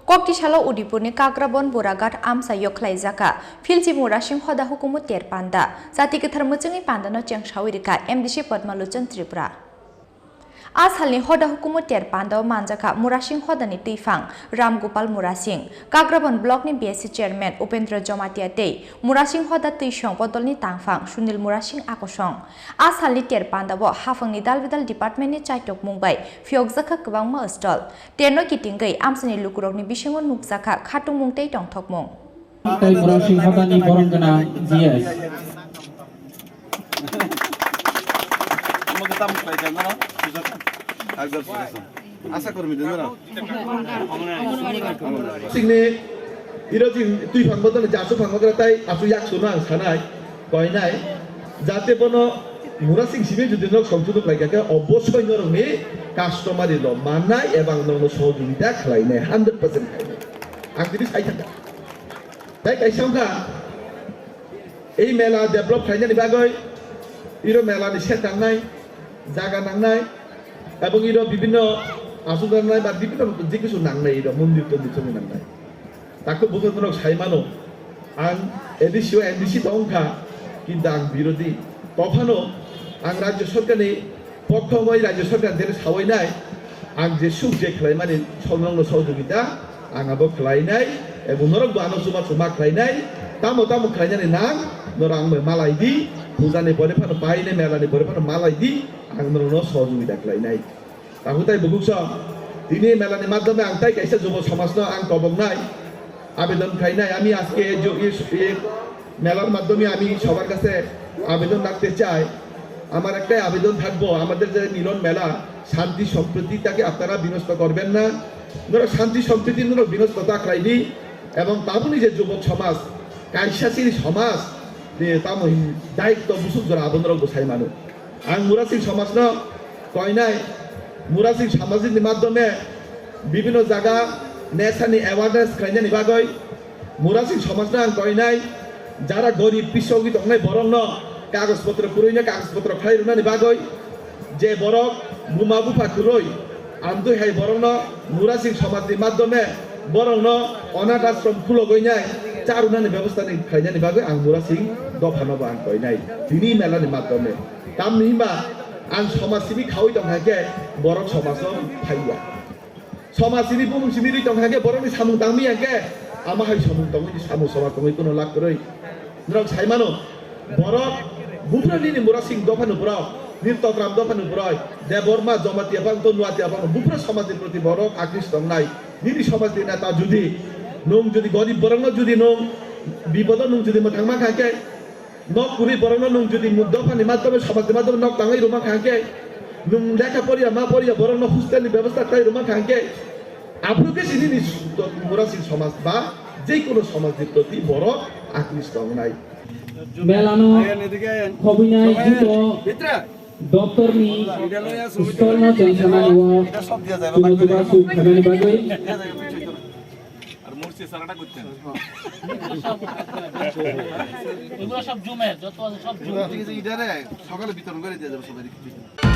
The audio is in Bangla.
Koktisalo Udipurni Kagrabon Buragat Amsa Yoklai Zaka Filji Murashing Hoda Hukumut Ter Panda Sati Ketermucengi Panda no Cheng Shawirika MDC Padmaluchan Tripura Asalni Hoda Hukumut Ter Panda Manjaka Murashing Hodani Tifang Ram Gopal Murashing Kagrabon Block ni BSC Chairman Upendra Jomatia Tei Murashing Hoda Tishong Podolni Tangfang Sunil Murashing Akosong Asalni Ter Panda Bo Hafang ni Dalvidal Department ni Chaitok Mumbai Fiok Zaka Kwangma Stol Terno Kitinggai Amsani Lukurok ni Bishangon Nukzaka Khatung Mungtei Tong Thokmong Tei Murashing Hodani Borongana GS আশা করবি না সিংনে ইরোজিন তুই ফাংবদনে জাসু ফাংবদনে তাই আসু ইয়াক সুনা সানাই কয়নাই যাতে বনো মুরাসিং সিমে যদি নক সংশোধক লাগাকে অবশ্যই নরমে কাস্টমারি ল মাননাই এবং নন সহযোগিতা খালাইনাই 100% খাইনাই আং দিদি সাই থাকা তাই কাইসামকা এই মেলা ডেভেলপ খাইনানি বাগৈ ইরো মেলানি সেট নাংনাই জায়গা নাংনাই এবং ইরো বিভিন্ন আসু নাংনাই বা বিভিন্ন যে কিছু নাংনাই ইরো মন্দির তন্দির সঙ্গে নাংনাই তাকে বুঝানোর সাইমানো আং এডিসিও এনডিসি দংখা কিন্তু আং বিরোধী তফানো আং রাজ্য সরকারনি পক্ষময় রাজ্য সরকার যেন সাওয়াইনাই আং যে সুখ যে খালাইমানি সংলগ্ন সহযোগিতা আঙাবো খালাইনাই এবং নরক বানো জমা জমা খালাইনাই তামো তামো খালাইনানি নাং নর আং মালাই দি পূজানি পরে ফানো পাইনে মেলানি পরে ফানো মালাই দি আং নরনো সহযোগিতা খালাইনাই তাহলে তাই বুকুস তিনি মেলানি মাধ্যমে আং তাই কাইসা যুব সমাজ আং কবংনাই আবেদন খাইনাই আমি আজকে মেলার মাধ্যমে আমি সবার কাছে আবেদন রাখতে চাই আমার একটাই আবেদন থাকবো আমাদের যে মিলন মেলা শান্তি সম্প্রীতিটাকে আপনারা বিনষ্ট করবেন না ধরো শান্তি সম্প্রীতি বিনষ্টতা খাইনি এবং তামনি যে যুবক সমাজ কাইসাসির সমাজ তামনি দায়িত্ব বুসুক ধরা আবন্ধন গোসাই মানুষ আং মুরাসিং সমাজ ন কয়নাই মুরাসিং সামাজিক মাধ্যমে বিভিন্ন জায়গা নেশানি অ্যাওয়ারনেস খাইনানি বাগৈ মুরাসিং সমাজ না আং কয়নাই যারা গরিব পিছকি তংনাই বরং ন কাগজপত্র পুরইনা কাগজপত্র খাই রুনানি বাগৈ যে বরক বুমা বুফা কুরই আমদুই হাই বরং ন মুরাসিং সমাজের মাধ্যমে বরং ন অনাথ আশ্রম খুলো গইনাই চারুনানি ব্যবস্থা নি খাইনানি বাগৈ আং মুরাসিং দফানব আং কইনাই তিনি মেলানি মাধ্যমে তাম নিহিমা আং সমাজসিবি খাওই তংহাকে বরক সমাজ ফাইয়া সমাজসিবি বুমুং সিবিরি তংহাকে বরকনি সামুং তাংমি আগে আমা হাই সামুং তংমি সামু সমাজ তংমি কোনো লাগ করই নরক সাইমানো বরক বুফরানি মুরাসিং দফানো বরক নির্তগ্রাম দফানো বরক দেবর্মা জমাতিয়া বাং তনুয়াতিয়া বাং বুফরা সমাজের প্রতি বরক আকৃষ্ট নাই নিরি সমাজের নেতা যদি নং যদি গরিব বরং যদি নং বিপদ নং যদি থাংমা খাকে নক কুরি বরং নং যদি দফানি মাধ্যমে সমাজের মাধ্যমে নক তাঙাই রুমা খাকে নং লেখা পড়িয়া মা পড়িয়া বরং হুস্তেনি ব্যবস্থা তাই রুমা খাকে আপনাকে সিনি মুরাসিং সমাজ বা যে কোনো সমাজের প্রতি বরক আকৃষ্ট নাই Melano Hobinai Juto Doktorni Stolno Tensamaniwa Tuba Suk Kamani Bagoi আর মুরসি সারাটা করতেন এগুলো সব জুমের যত আছে সব জুমের সকালে বিতরণ করে দিয়ে যাবে সবাই